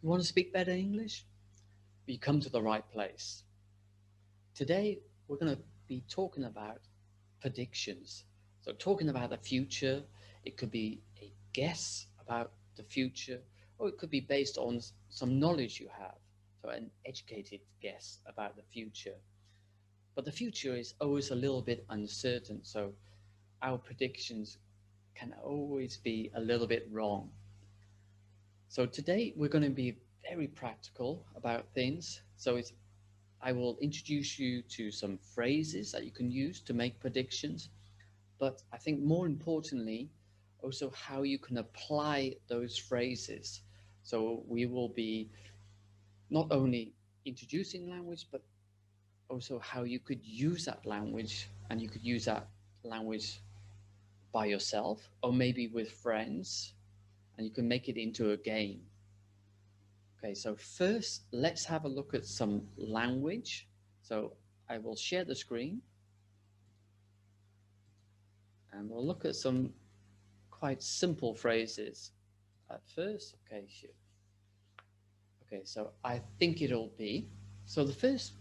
You want to speak better English? You come to the right place. Today, we're going to be talking about predictions. So, talking about the future, it could be a guess about the future, or it could be based on some knowledge you have. So, an educated guess about the future. But the future is always a little bit uncertain. So, our predictions can always be a little bit wrong. So today we're going to be very practical about things. So I will introduce you to some phrases that you can use to make predictions, but I think more importantly, also how you can apply those phrases. So we will be not only introducing language, but also how you could use that language, and you could use that language by yourself or maybe with friends, and you can make it into a game. Okay, so first let's have a look at some language. So I will share the screen and we'll look at some quite simple phrases at first. Okay, sure. Okay, so I think it'll be. So the first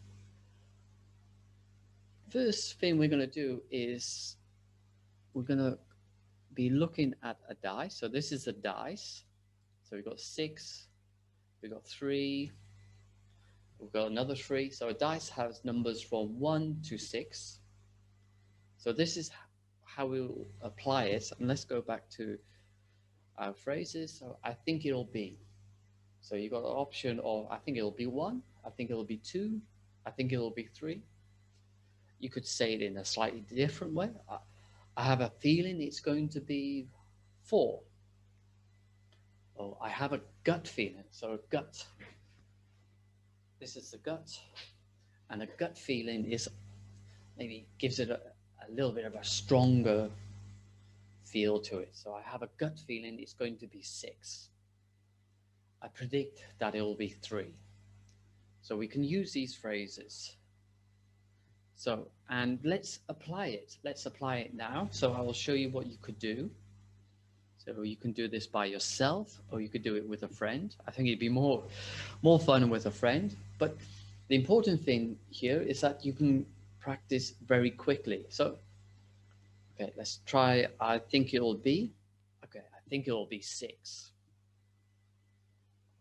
thing we're going to do is we're going to be looking at a dice. So this is a dice. So we've got 6, we've got 3, we've got another 3. So a dice has numbers from 1 to 6. So this is how we'll apply it. And let's go back to our phrases. So I think it'll be. So you got an option of I think it'll be 1, I think it'll be 2, I think it'll be 3. You could say it in a slightly different way. I have a feeling it's going to be 4. Oh, I have a gut feeling. So a gut. This is the gut. And a gut feeling is maybe gives it a little bit of a stronger feel to it. So I have a gut feeling it's going to be 6. I predict that it will be 3. So we can use these phrases. So, and let's apply it. Let's apply it now. So I will show you what you could do. So you can do this by yourself, or you could do it with a friend. I think it'd be more fun with a friend. But the important thing here is that you can practice very quickly. So, okay, let's try. I think it'll be. Okay, I think it'll be 6.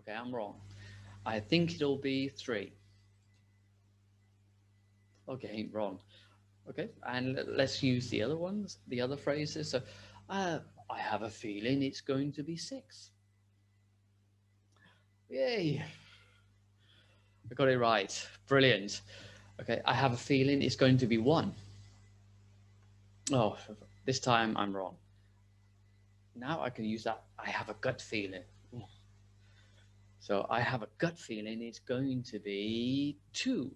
Okay, I'm wrong. I think it'll be 3. Okay, wrong. Okay, and let's use the other ones, the other phrases. So, I have a feeling it's going to be 6. Yay, I got it right. Brilliant. Okay, I have a feeling it's going to be 1. Oh, this time I'm wrong. Now I can use that. I have a gut feeling. So I have a gut feeling it's going to be 2.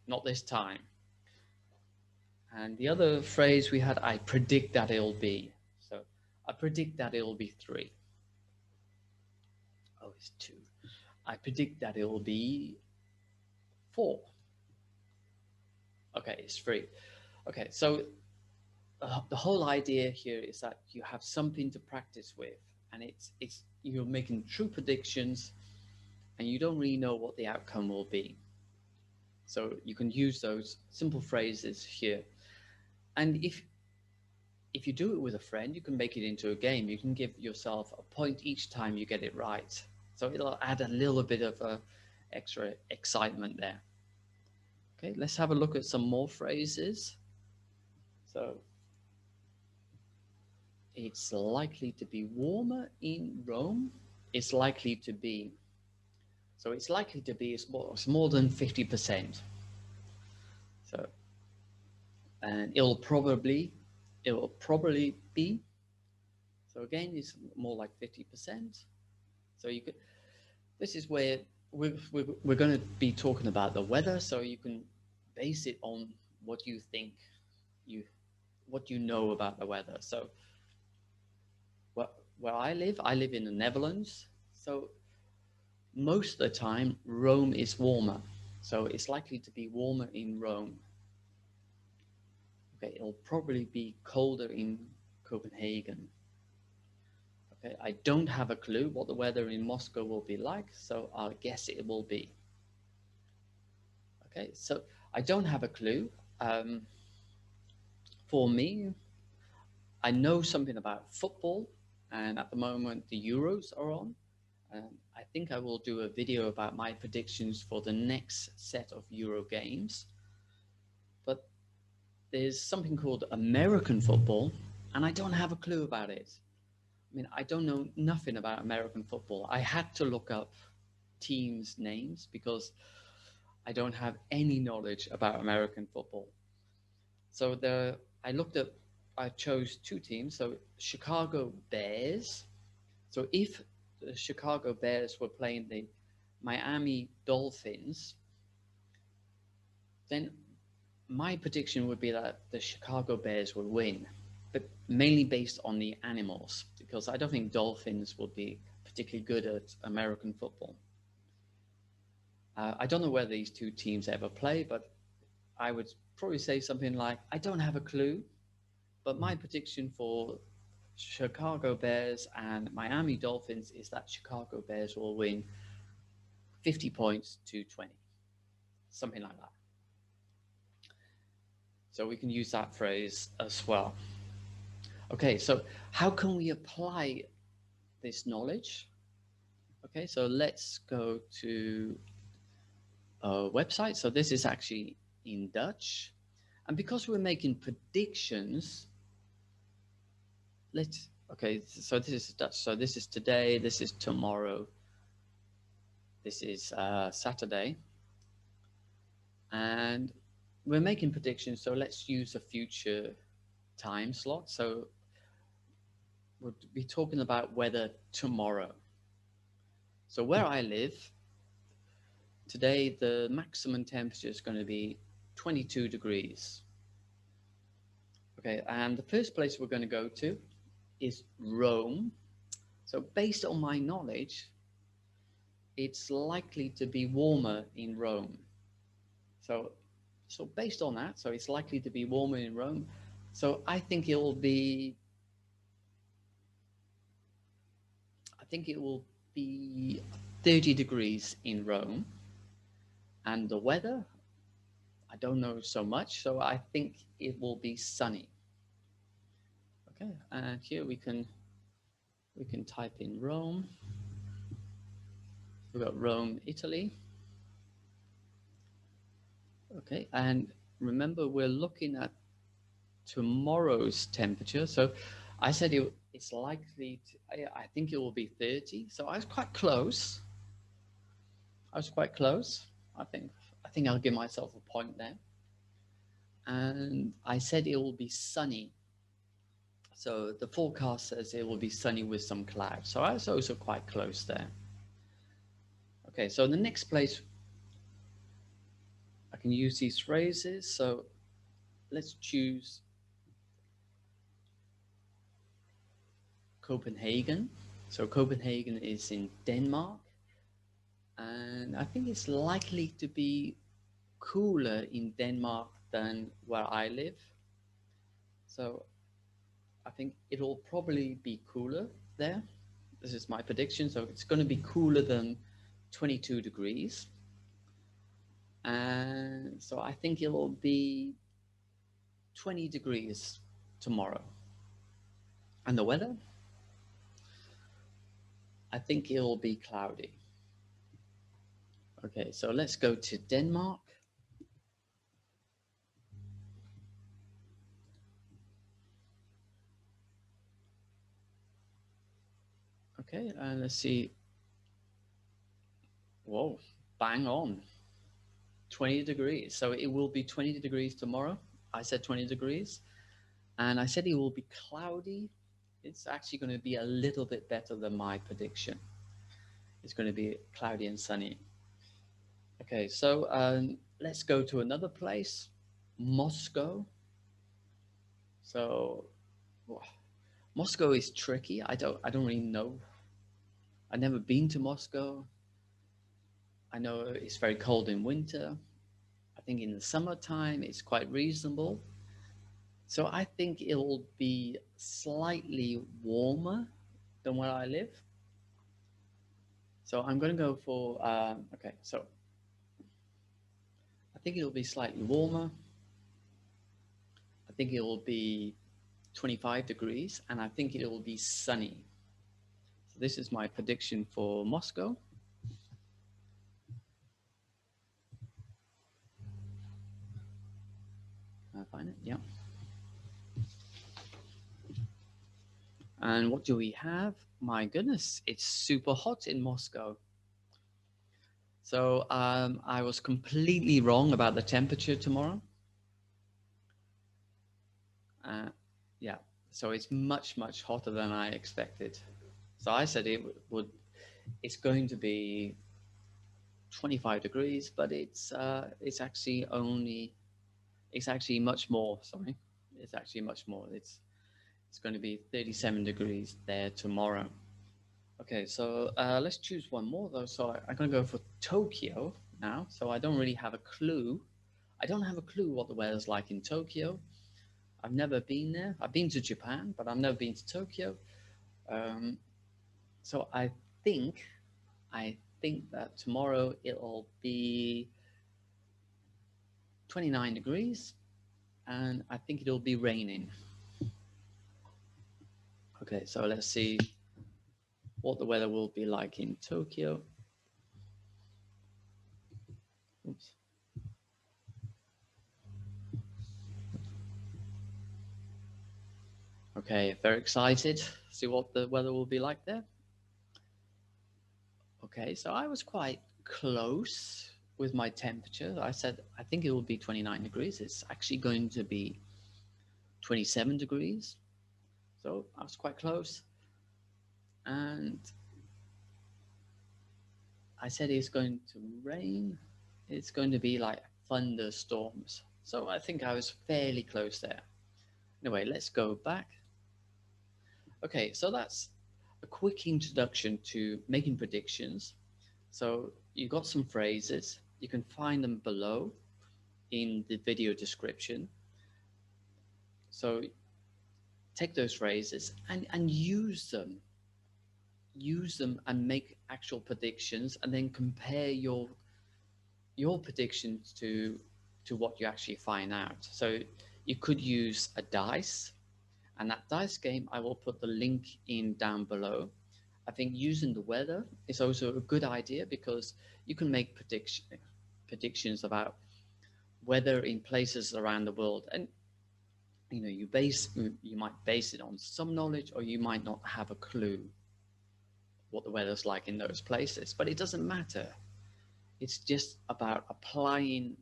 Not this time. And the other phrase we had, I predict that it'll be. So I predict that it'll be 3. Oh, it's 2. I predict that it'll be 4. Okay, it's 3. Okay, so the whole idea here is that you have something to practice with, and it's you're making true predictions, and you don't really know what the outcome will be. So you can use those simple phrases here, and if you do it with a friend, you can make it into a game. You can give yourself a point each time you get it right. So it'll add a little bit of extra excitement there. Okay, let's have a look at some more phrases. So it's likely to be warmer in Rome. It's likely to be. So it's likely to be it's more than 50%. So and it will probably be. So again, it's more like 50%. So you could. This is where we're going to be talking about the weather. So you can base it on what you think what you know about the weather. So where I live in the Netherlands. So most of the time, Rome is warmer. So it's likely to be warmer in Rome. Okay, it'll probably be colder in Copenhagen. Okay, I don't have a clue what the weather in Moscow will be like, so I'll guess it will be. Okay, so I don't have a clue. For me, I know something about football, and at the moment the Euros are on. I think I will do a video about my predictions for the next set of Euro games. But there's something called American football, and I don't have a clue about it. I mean, I don't know nothing about American football. I had to look up teams' names because I don't have any knowledge about American football. So I chose two teams. So Chicago Bears. So if the Chicago Bears were playing the Miami Dolphins, then my prediction would be that the Chicago Bears would win, but mainly based on the animals, because I don't think Dolphins would be particularly good at American football. I don't know whether these two teams ever play, but I would probably say something like, I don't have a clue, but my prediction for Chicago Bears and Miami Dolphins is that Chicago Bears will win 50 points to 20, something like that. So we can use that phrase as well. Okay, so how can we apply this knowledge? Okay, so let's go to a website. So this is actually in Dutch. And because we're making predictions, okay, so this is Dutch. So this is today, this is tomorrow, this is Saturday. And we're making predictions, so let's use a future time slot. So we'll be talking about weather tomorrow. So where I live, today the maximum temperature is going to be 22 degrees. Okay, and the first place we're going to go to is Rome. So based on my knowledge, it's likely to be warmer in Rome. So based on that, so it's likely to be warmer in Rome. So I think it will be 30 degrees in Rome. And the weather, I don't know so much, so I think it will be sunny. Okay, and here we can type in Rome. We've got Rome, Italy. Okay, and remember we're looking at tomorrow's temperature. So I said it's likely to, I think it will be 30. So I was quite close. I think I'll give myself a point there. And I said it will be sunny. So the forecast says it will be sunny with some clouds. So I was also quite close there. Okay, so the next place I can use these phrases. So let's choose Copenhagen. So Copenhagen is in Denmark. And I think it's likely to be cooler in Denmark than where I live. So I think it'll probably be cooler there. This is my prediction. So it's going to be cooler than 22 degrees. And so I think it'll be 20 degrees tomorrow. And the weather? I think it'll be cloudy. Okay, so let's go to Denmark. Okay, and let's see. Whoa, bang on. 20 degrees. So it will be 20 degrees tomorrow. I said 20 degrees. And I said it will be cloudy. It's actually going to be a little bit better than my prediction. It's going to be cloudy and sunny. Okay, so let's go to another place, Moscow. So Moscow is tricky. I don't really know. I've never been to Moscow. I know it's very cold in winter. I think in the summertime it's quite reasonable. So I think it will be slightly warmer than where I live. So I'm going to go for, okay, so I think it'll be slightly warmer. I think it will be 25 degrees, and I think it will be sunny. So this is my prediction for Moscow. Can I find it? Yeah. And what do we have? My goodness, it's super hot in Moscow. So I was completely wrong about the temperature tomorrow. Yeah, so it's much, much hotter than I expected. So I said it's going to be 25 degrees, but it's actually much more. Sorry, it's actually much more. It's going to be 37 degrees there tomorrow. Okay, so let's choose one more though. So I'm going to go for Tokyo now. So I don't really have a clue. I don't have a clue what the weather's like in Tokyo. I've never been there. I've been to Japan, but I've never been to Tokyo. Um, so think, I think that tomorrow it'll be 29 degrees, and I think it'll be raining. Okay, so let's see what the weather will be like in Tokyo. Oops. Okay, very excited. See what the weather will be like there. Okay, so I was quite close with my temperature. I said I think it will be 29 degrees. It's actually going to be 27 degrees. So I was quite close. And I said it's going to rain. It's going to be like thunderstorms. So I think I was fairly close there. Anyway, let's go back. Okay, so that's a quick introduction to making predictions. So you got some phrases. You can find them below in the video description. So take those phrases and use them. Use them and make actual predictions, and then compare your predictions to what you actually find out. So you could use a dice, and that dice game, I will put the link in down below. I think using the weather is also a good idea because you can make predictions about weather in places around the world, and you might base it on some knowledge, or you might not have a clue what the weather's like in those places, but it doesn't matter. It's just about applying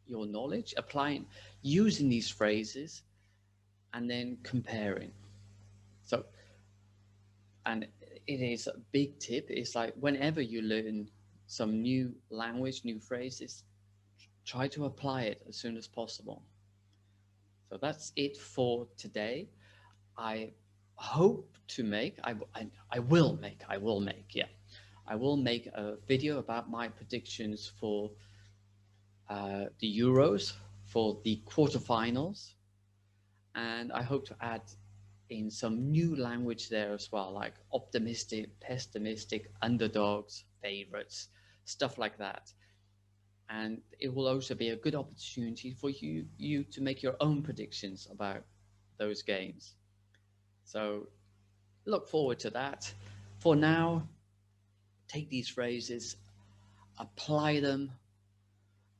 your knowledge, using these phrases, and then comparing. So, and it is a big tip. It's like whenever you learn some new language, new phrases, try to apply it as soon as possible. So that's it for today. I hope to make, I will make, yeah. I will make a video about my predictions for the Euros, for the quarterfinals, and I hope to add in some new language there as well, like optimistic, pessimistic, underdogs, favorites, stuff like that. And it will also be a good opportunity for you to make your own predictions about those games. So look forward to that. For now, take these phrases, apply them,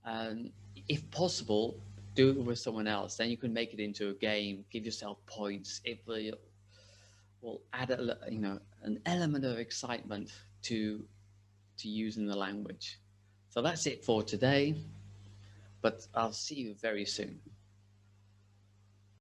and if possible, do it with someone else. Then you can make it into a game, give yourself points. It will add an element of excitement to using the language. So that's it for today, but I'll see you very soon.